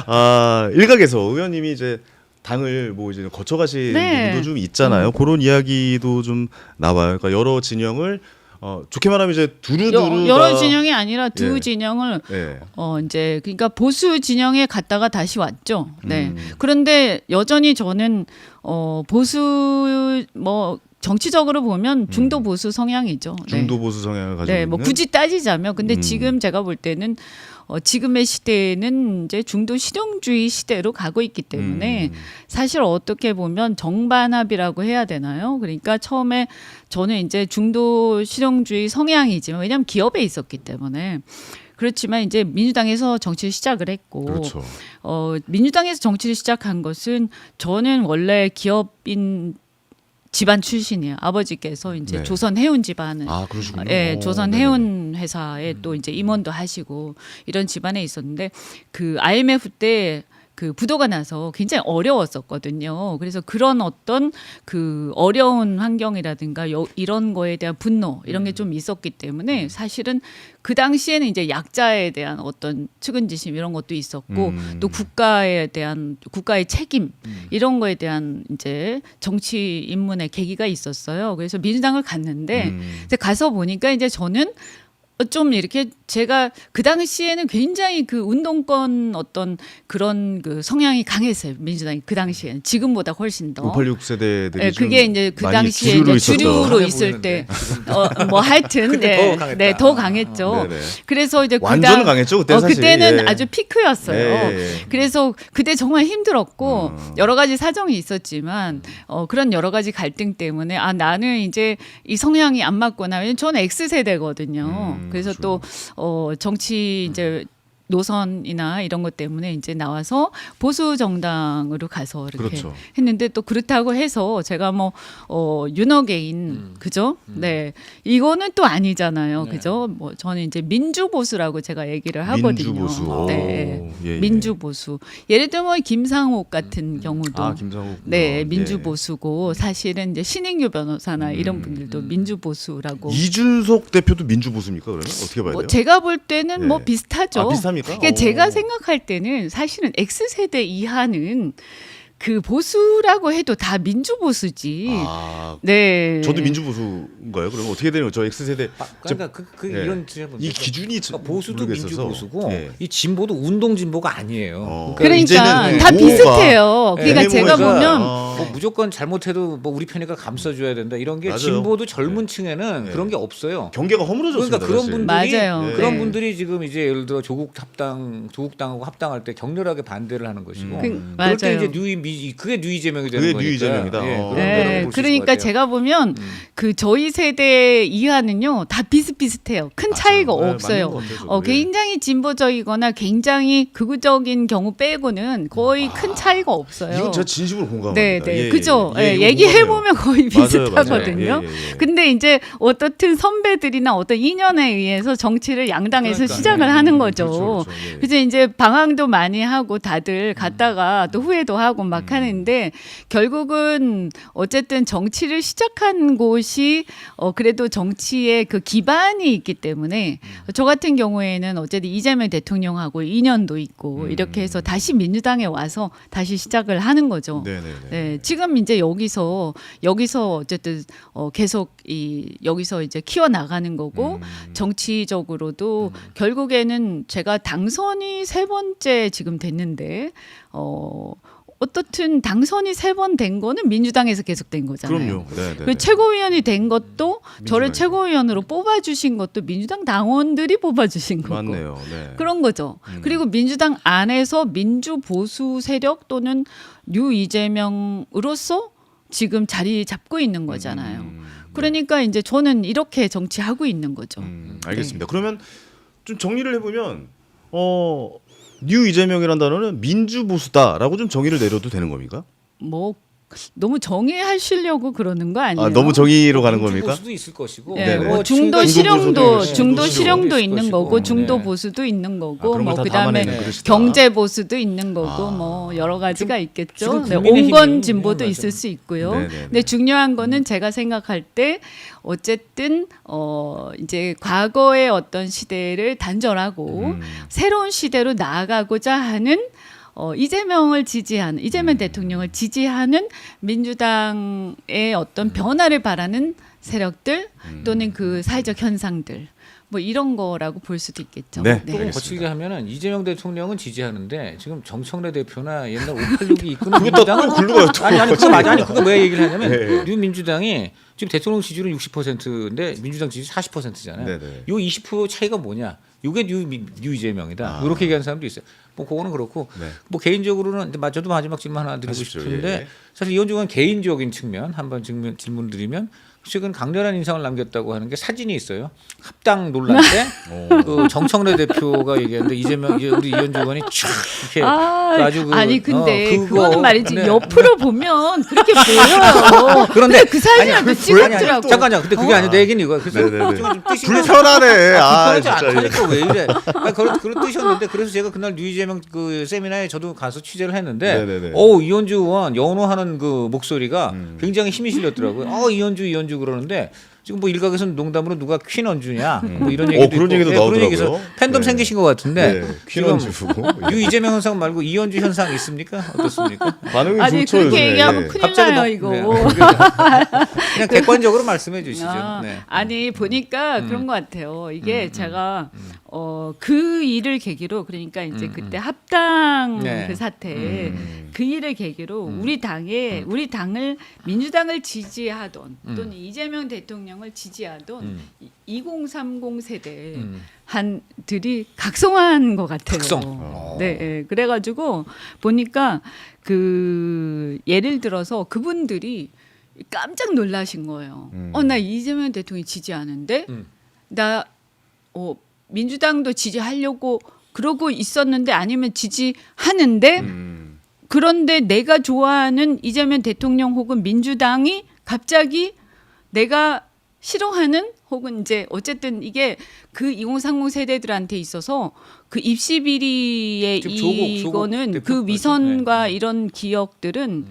하나. 일각에서 의원님이 이제 당을 뭐 이제 거쳐가신 네. 부분도 좀 있잖아요. 그런 이야기도 좀 나와요. 그러니까 여러 진영을 좋게 말하면 이제 두루두루 여러 진영이 아니라 두 예. 진영을 예. 이제 그러니까 보수 진영에 갔다가 다시 왔죠. 네. 그런데 여전히 저는 보수 뭐 정치적으로 보면 중도 보수 성향이죠. 네. 중도 보수 성향을 가지고 네, 뭐 있는 굳이 따지자면 근데 지금 제가 볼 때는 지금의 시대는 이제 중도 실용주의 시대로 가고 있기 때문에 사실 어떻게 보면 정반합이라고 해야 되나요? 그러니까 처음에 저는 이제 중도 실용주의 성향이지만 왜냐하면 기업에 있었기 때문에 그렇지만 이제 민주당에서 정치를 시작을 했고 그렇죠. 민주당에서 정치를 시작한 것은 저는 원래 기업인 집안 출신이에요. 아버지께서 이제 네. 조선 해운 집안을 그러시군요. 예, 오, 조선 네네. 해운 회사에 또 이제 임원도 하시고 이런 집안에 있었는데 그 IMF 때 그 부도가 나서 굉장히 어려웠었거든요. 그래서 그런 어떤 그 어려운 환경이라든가 이런 거에 대한 분노 이런 게 좀 있었기 때문에 사실은 그 당시에는 이제 약자에 대한 어떤 측은지심 이런 것도 있었고 또 국가에 대한 국가의 책임 이런 거에 대한 이제 정치 입문의 계기가 있었어요. 그래서 민주당을 갔는데 이제 가서 보니까 이제 저는 좀 이렇게 제가 그 당시에는 굉장히 그 운동권 어떤 그런 그 성향이 강했어요. 민주당이 그 당시에는 지금보다 훨씬 더. 586 세대들이 예, 좀 그게 이제 그 많이 당시에 주류로 이제 있었죠. 주류로 강해 있을 때, 보이는데. 뭐 하여튼, 그때 더 강했다. 네, 더 강했죠. 네네. 그래서 이제 완전 강했죠, 그때 사실. 그때는 예. 아주 피크였어요. 예. 그래서 그때 정말 힘들었고 여러 가지 사정이 있었지만 그런 여러 가지 갈등 때문에 나는 이제 이 성향이 안 맞구나. 왜냐면 저는 X 세대거든요. 그래서 또 정치 이제 노선이나 이런 것 때문에 이제 나와서 보수 정당으로 가서 이렇게 그렇죠. 했는데 또 그렇다고 해서 제가 뭐 윤어게인 그죠? 네 이거는 또 아니잖아요, 네. 그죠? 뭐 저는 이제 민주 보수라고 제가 얘기를 하거든요. 민주보수. 네, 오, 예, 예. 민주 보수. 예를 들면 김상옥 같은 경우도 김상욱. 네 민주 보수고 사실은 이제 신익유 변호사나 이런 분들도 민주 보수라고. 이준석 대표도 민주보수입니까? 그러면 어떻게 봐야 돼요? 뭐 제가 볼 때는 네. 뭐 비슷하죠. 비슷합니까? 그러니까 제가 생각할 때는 사실은 X세대 이하는 그 보수라고 해도 다 민주 보수지. 네. 저도 민주보수인가요? 그럼 어떻게 되는 거죠? X세대. 그러니까 예. 이런 이 기준이 그러니까 보수도 모르겠어서. 민주보수고 예. 이 진보도 운동 진보가 아니에요. 그러니까 이제는 다 보호가 비슷해요. 그러니까 제가 애매모호해서, 보면 뭐 무조건 잘못해도 뭐 우리 편이니까 감싸줘야 된다 이런 게 맞아요. 진보도 젊은 층에는 네. 그런 게 없어요. 경계가 허물어졌습니다. 그러니까 그런 사실. 분들이 맞아요. 그런 네. 분들이 지금 이제 예를 들어 조국당하고 합당할 때 격렬하게 반대를 하는 것이고 그럴 맞아요. 때 이제 그게 뉴 이재명이 되는 그게 거니까. 뉴 이재명이다. 예, 어. 그런 네, 거라고 볼수 있을 것 그러니까 같아요. 제가 보면 그 저희 세대 이하는요 다 비슷비슷해요. 큰 차이가 네, 없어요. 맞는 것 같아요, 저도. 예. 굉장히 진보적이거나 굉장히 극우적인 경우 빼고는 거의 큰 차이가 없어요. 이건 제가 진심으로 공감합니다. 네, 네, 예, 그죠. 예, 이거 얘기해 공감해요. 보면 거의 맞아요, 비슷하거든요. 맞아요. 예, 예, 예. 근데 이제 어떻든 선배들이나 어떤 인연에 의해서 정치를 양당에서 그러니까, 시작을 예. 하는 거죠. 그렇죠, 그렇죠. 예. 그래서 이제 방황도 많이 하고 다들 갔다가 또 후회도 하고 막 막 하는데 결국은 어쨌든 정치를 시작한 곳이 그래도 정치의 그 기반이 있기 때문에 저 같은 경우에는 어쨌든 이재명 대통령하고 인연도 있고 이렇게 해서 다시 민주당에 와서 다시 시작을 하는 거죠. 네네네. 네, 지금 이제 여기서 어쨌든 계속 여기서 이제 키워 나가는 거고 정치적으로도 결국에는 제가 당선이 3번째 지금 됐는데 어떻든 당선이 3번 된 거는 민주당에서 계속 된 거잖아요. 그럼요. 네네. 그 최고위원이 된 것도 저를 민주당에서. 최고위원으로 뽑아주신 것도 민주당 당원들이 뽑아주신 거고. 맞네요. 네. 그런 거죠. 그리고 민주당 안에서 민주 보수 세력 또는 뉴 이재명으로서 지금 자리 잡고 있는 거잖아요. 그러니까 이제 저는 이렇게 정치하고 있는 거죠. 알겠습니다. 그러면 좀 정리를 해보면 뉴 이재명이란 단어는 민주보수다라고 좀 정의를 내려도 되는 겁니까? 뭐 너무 정의하시려고 그러는 거 아니에요? 너무 정의로 가는 겁니까? 보수도 있을 것이고 네, 네네. 뭐 중도 중도 중도 실용도 있는 있을 거고 것이고. 중도 네. 보수도 있는 거고 그런 뭐 걸다 그다음에 담아내는 그릇이다. 경제 보수도 있는 거고 아. 뭐 여러 가지가 있겠죠. 지금 네, 국민의힘이 온건 진보도 맞아요. 있을 수 있고요. 네네네. 근데 중요한 거는 제가 생각할 때 어쨌든 이제 과거의 어떤 시대를 단절하고 새로운 시대로 나아가고자 하는 이재명을 지지하는 이재명 대통령을 지지하는 민주당의 어떤 변화를 바라는 세력들 또는 그 사회적 현상들 뭐 이런 거라고 볼 수도 있겠죠. 네. 조금 알겠습니다. 거칠게 하면은 이재명 대통령은 지지하는데 지금 정청래 대표나 옛날 586이 이끄는 그게 또 민주당은 굴러가요, 또. 아니 그거 맞아. 아니 그거 왜 얘기를 하냐면 네. 뉴민주당이 지금 대통령 지지율은 60%인데 민주당 지지 40%잖아요. 네네. 요 20% 차이가 뭐냐? 요게 뉴 이재명이다. 이렇게 얘기하는 사람도 있어요. 뭐 그거는 그렇고 네. 뭐 개인적으로는 근데 저도 마지막 질문 하나 드리고 하십시오. 싶은데 예. 사실 이현주 의원 개인적인 측면 한번 질문 드리면 최근 강렬한 인상을 남겼다고 하는 게 사진이 있어요. 합당 논란 때 그 정청래 대표가 얘기했는데 우리 이현주 의원이 촥 이렇게 아주 아니 근데 그거- 그거는 말이지 네. 옆으로 보면 그렇게 보여요. 그런데 그 사진을 또 찍었더라고. 잠깐요. 근데 그게 아니고 내 얘기는 이거야. 그래서 네네네. 좀 뜻이 불편하네. 불편하지 진짜. 않다니까 왜 이래? 그런 뜻이었는데 그래서 제가 그날 뉴 이재명 그 세미나에 저도 가서 취재를 했는데 네네네. 이현주 의원 연호하는 그 목소리가 굉장히 힘이 실렸더라고요. 이현주 그러는데 지금 뭐 일각에서는 농담으로 누가 퀸 언주냐 뭐 이런 얘기도 그런 있고 얘기도 그런 나오더라고요. 얘기에서 팬덤 네. 생기신 것 같은데 네. 지금 퀸언주고 뉴 이재명 현상 말고 이현주 현상 있습니까? 어떻습니까? 반응이 아니 좋죠. 그렇게 요즘에. 얘기하면 예. 큰일 갑자기 나요 막- 이거. 네. 그냥 객관적으로 말씀해 주시죠. 네. 아니 보니까 그런 것 같아요. 이게 제가 그 일을 계기로 그러니까 이제 그때 합당 네. 그 사태 그 일을 계기로 우리 당을 민주당을 지지하던 또는 이재명 대통령을 지지하던 2030 세대 한들이 각성한 것 같아요. 각성. 네, 네. 그래가지고 보니까 그 예를 들어서 그분들이 깜짝 놀라신 거예요. 나 이재명 대통령 지지하는데 나 민주당도 지지하려고 그러고 있었는데 아니면 지지하는데 그런데 내가 좋아하는 이재명 대통령 혹은 민주당이 갑자기 내가 싫어하는 혹은 이제 어쨌든 이게 그 2030 세대들한테 있어서 그 입시 비리의 지금 조국 이거는 그 대표까지. 위선과 네. 이런 기억들은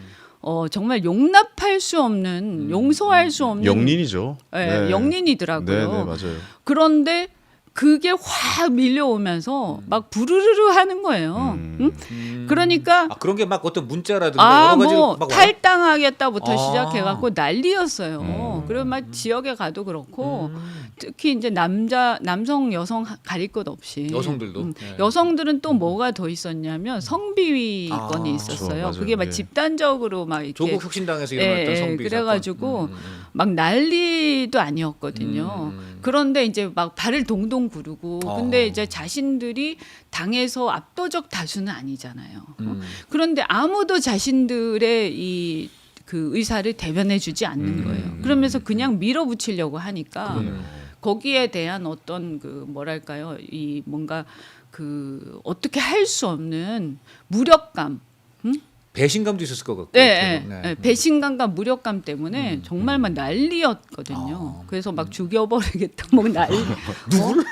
정말 용납할 수 없는 용서할 수 없는 영린이죠. 네, 영린이더라고요. 네, 네, 맞아요. 그런데 그게 확 밀려오면서 막 부르르르 하는 거예요. 응? 그러니까 그런 게 막 어떤 문자라든가 여러 가지로 뭐 막 와요? 탈당하겠다부터 아. 시작해갖고 난리였어요. 그리고 막 지역에 가도 그렇고 특히 이제 남성 여성 가릴 것 없이 여성들도? 네. 여성들은 또 뭐가 더 있었냐면 성비위 아, 건이 그렇죠. 있었어요. 맞아요. 그게 막 예. 집단적으로 막 이렇게 조국 혁신당에서 일어났던 성비 그래가지고 사건. 막 난리도 아니었거든요. 그런데 이제 막 발을 동동 구르고 근데 이제 자신들이 당에서 압도적 다수는 아니잖아요. 그런데 아무도 자신들의 이 그 의사를 대변해주지 않는 거예요. 그러면서 그냥 밀어붙이려고 하니까 거기에 대한 어떤 그 뭐랄까요, 이 뭔가 그 어떻게 할 수 없는 무력감. 배신감도 있었을 것 같고. 네, 네. 네. 배신감과 무력감 때문에 정말 막 난리였거든요. 그래서 막 죽여버리겠다, 뭐 난리. 누구를?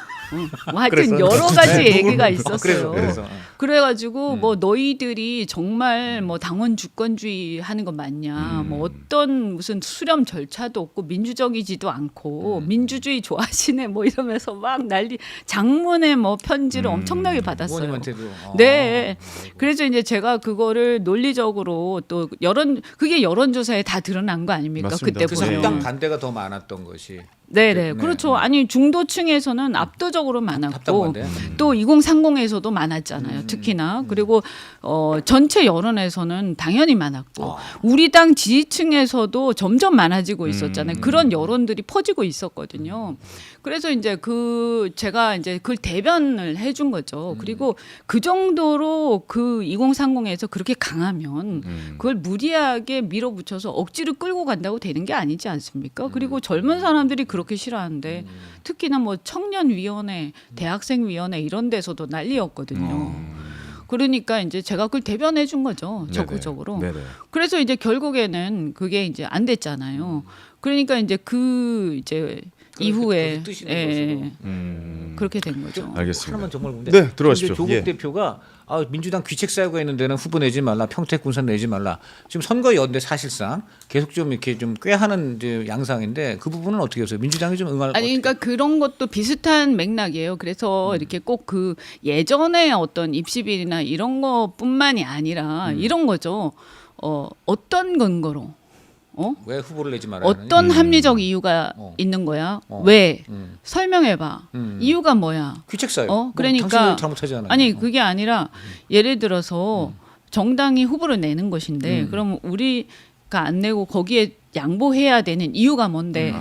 뭐 하여튼 여러 가지 얘기가 있었어요. 그래서. 그래가지고 뭐 너희들이 정말 뭐 당원 주권주의 하는 거 맞냐, 뭐 어떤 무슨 수렴 절차도 없고 민주적이지도 않고 민주주의 좋아하시네 뭐 이러면서 막 난리, 장문의 뭐 편지를 엄청나게 받았어요. 부모님한테도. 네. 그래서 이제 제가 그거를 논리적으로 또 그게 여론조사에 다 드러난 거 아닙니까? 맞습니다. 그때 그래서 보면. 합당 반대가 더 많았던 것이. 네네. 네. 그렇죠. 아니 중도층에서는 압도적으로 합당 많았고 반대. 또 2030에서도 많았잖아요. 특히나 그리고 전체 여론에서는 당연히 많았고 우리 당 지지층에서도 점점 많아지고 있었잖아요. 그런 여론들이 퍼지고 있었거든요. 그래서 이제 제가 이제 그걸 대변을 해준 거죠. 그리고 그 정도로 그 2030에서 그렇게 강하면 그걸 무리하게 밀어붙여서 억지로 끌고 간다고 되는 게 아니지 않습니까? 그리고 젊은 사람들이 그렇게 싫어하는데 특히나 뭐 청년위원회, 대학생위원회 이런 데서도 난리였거든요. 그러니까 이제 제가 그걸 대변해 준 거죠. 적극적으로. 네네. 그래서 이제 결국에는 그게 이제 안 됐잖아요. 그러니까 이제 이후에 뜻이 예, 있는 그렇게 된 거죠. 알겠습니다. 하나만 정말 근데 네, 들어가십시오. 조국 예. 대표가 민주당 귀책 사유가 있는 데는 후보 내지 말라, 평택 군산 내지 말라. 지금 선거 연대 사실상 계속 좀 이렇게 좀 꾀하는 이제 양상인데 그 부분은 어떻게 해서요? 민주당이 좀 응할. 아니 그러니까 그런 것도 비슷한 맥락이에요. 그래서 이렇게 꼭 그 예전에 어떤 입시비리나 이런 것뿐만이 아니라 이런 거죠. 어떤 근거로 왜 후보를 내지 말라? 어떤 합리적 이유가 있는 거야? 왜? 설명해봐. 이유가 뭐야? 귀책 사유. 그러니까 당신도 잘못하지 않아요. 아니 그게 아니라 예를 들어서 정당이 후보를 내는 것인데 그럼 우리가 안 내고 거기에 양보해야 되는 이유가 뭔데?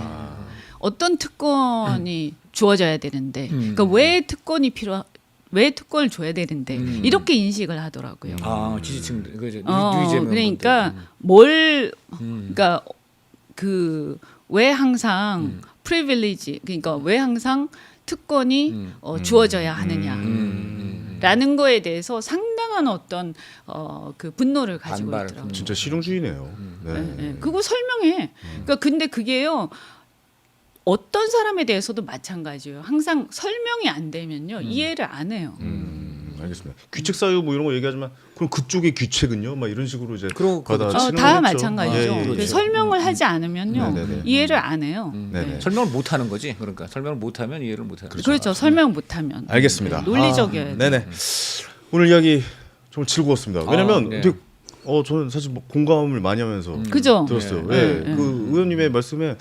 어떤 특권이 주어져야 되는데? 그러니까 왜 특권을 줘야 되는데? 이렇게 인식을 하더라고요. 지지층들 유이재명 그러니까 그러니까 왜 항상 프리빌리지, 그러니까 왜 항상 특권이 주어져야 하느냐라는 거에 대해서 상당한 어떤 그 분노를 가지고 반발, 있더라고요. 진짜 실용주의네요. 네. 네. 그거 설명해. 그러니까 근데 그게요. 어떤 사람에 대해서도 마찬가지예요. 항상 설명이 안 되면요 이해를 안 해요. 알겠습니다. 귀책 사유 뭐 이런 거 얘기하지만 그럼 그쪽의 귀책은요? 막 이런 식으로 이제 받아치는 다 거겠죠. 마찬가지죠. 예, 예, 예. 설명을 하지 않으면요 네네네. 이해를 안 해요. 네네. 설명을 못 하는 거지. 그러니까 설명을 못 하면 이해를 못 하는. 그렇죠. 설명 못하면. 알겠습니다. 논리적이어야 돼요. 네네. 오늘 이야기 정말 즐거웠습니다. 왜냐면 네. 되게 저는 사실 뭐 공감을 많이 하면서 그죠? 들었어요. 네. 예, 네. 그 의원님의 말씀에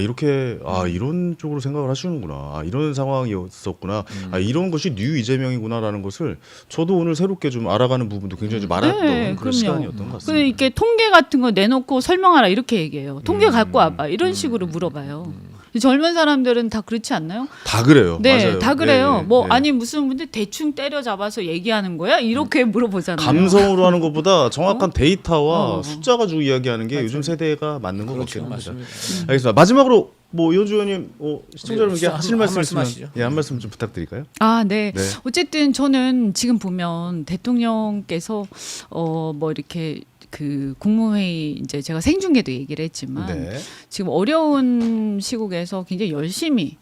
이렇게 이런 쪽으로 생각을 하시는구나, 이런 상황이었었구나, 이런 것이 뉴 이재명이구나라는 것을 저도 오늘 새롭게 좀 알아가는 부분도 굉장히 좀 많았던 그런 그럼요. 시간이었던 것 같습니다. 그래서 이렇게 통계 같은 거 내놓고 설명하라 이렇게 얘기해요. 통계 갖고 와봐 이런 식으로 물어봐요. 젊은 사람들은 다 그렇지 않나요? 다 그래요. 네, 맞아요. 다 그래요. 네, 뭐 네. 아니 무슨 분들 대충 때려잡아서 얘기하는 거야? 이렇게 물어보잖아요. 감성으로 하는 것보다 정확한 데이터와 어. 숫자 가지고 이야기하는 게 요즘 세대가 맞는 것 그렇죠, 같긴 합니다. 맞습니다. 알겠습니다. 마지막으로 뭐 이현주 의원님 시청자 여러분께 한 하실 말씀 말씀 있으면 하시죠. 한 말씀 좀 부탁드릴까요? 네. 네. 어쨌든 저는 지금 보면 대통령께서 뭐 이렇게 그 국무회의 이제 제가 생중계도 얘기를 했지만 네. 지금 어려운 시국에서 굉장히 열심히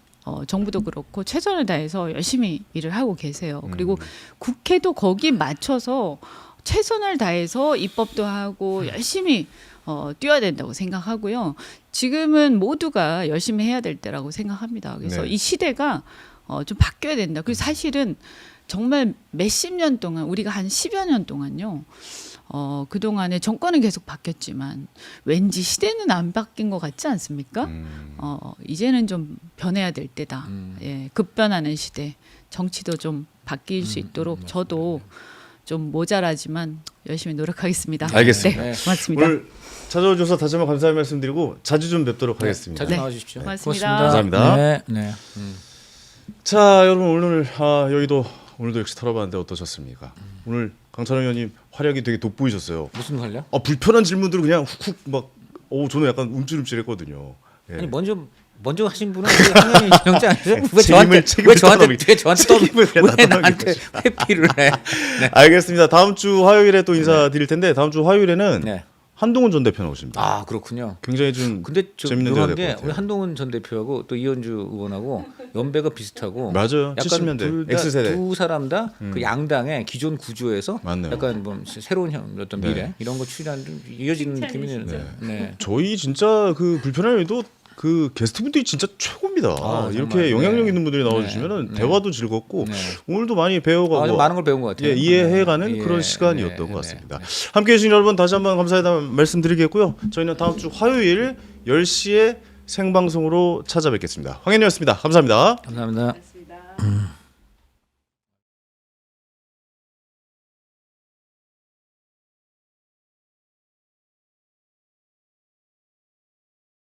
정부도 그렇고 최선을 다해서 열심히 일을 하고 계세요. 그리고 국회도 거기 맞춰서 최선을 다해서 입법도 하고 열심히 뛰어야 된다고 생각하고요. 지금은 모두가 열심히 해야 될 때라고 생각합니다. 그래서 네. 이 시대가 좀 바뀌어야 된다. 그리고 사실은 정말 몇십 년 동안 우리가 한 10여 년 동안요. 그동안에 정권은 계속 바뀌었지만 왠지 시대는 안 바뀐 것 같지 않습니까? 이제는 좀 변해야 될 때다. 예, 급변하는 시대. 정치도 좀 바뀔 수 있도록 저도 좀 모자라지만 열심히 노력하겠습니다. 알겠습니다. 네, 고맙습니다. 오늘 찾아와 주셔서 다시 한번 감사의 말씀드리고 자주 좀 뵙도록 하겠습니다. 자주 네. 나와주십시오. 고맙습니다. 감사합니다. 네. 네. 자, 여러분 오늘 여의도 오늘도 역시 털어봤는데 어떠셨습니까? 오늘 강찬호 의원님 활약이 되게 돋보이셨어요. 무슨 관련? 불편한 질문들을 그냥 훅훅 막 저는 약간 움찔움찔했거든요. 예. 아니 먼저 하신 분은 황현희 위원장 아니세요? 책임을 왜 저한테 책임을 왜 나한테 회피를 해? 네. 알겠습니다. 다음 주 화요일에 또 인사드릴 텐데 다음 주 화요일에는 네. 한동훈 전 대표 나오십니다. 아 그렇군요. 굉장히 좀 근데 좀 재밌는 묘한 데가 될것 게 같아요. 우리 한동훈 전 대표하고 또 이현주 의원하고 연배가 비슷하고 맞아요. 약간 70년대 X세대. 두 사람 다 그 양당의 기존 구조에서 맞네요. 약간 뭐 새로운 어떤 네. 미래 이런 거 추진하는 좀 이어지는 느낌이네요. 네. 저희 진짜 그 불편한 일도 그 게스트분들이 진짜 최고입니다. 아, 이렇게 정말, 영향력 네. 있는 분들이 나와주시면은 네. 대화도 즐겁고 네. 오늘도 많이 배워가고 아, 좀 많은 걸 배운 것 같아요. 예, 이해해가는 네. 그런 예, 시간이었던 네, 것 네, 같습니다. 네. 함께해 주신 여러분 다시 한번 감사하다는 말씀드리겠고요. 저희는 다음 주 화요일 10시에 생방송으로 찾아뵙겠습니다. 황현이었습니다. 감사합니다. 감사합니다. 고맙습니다.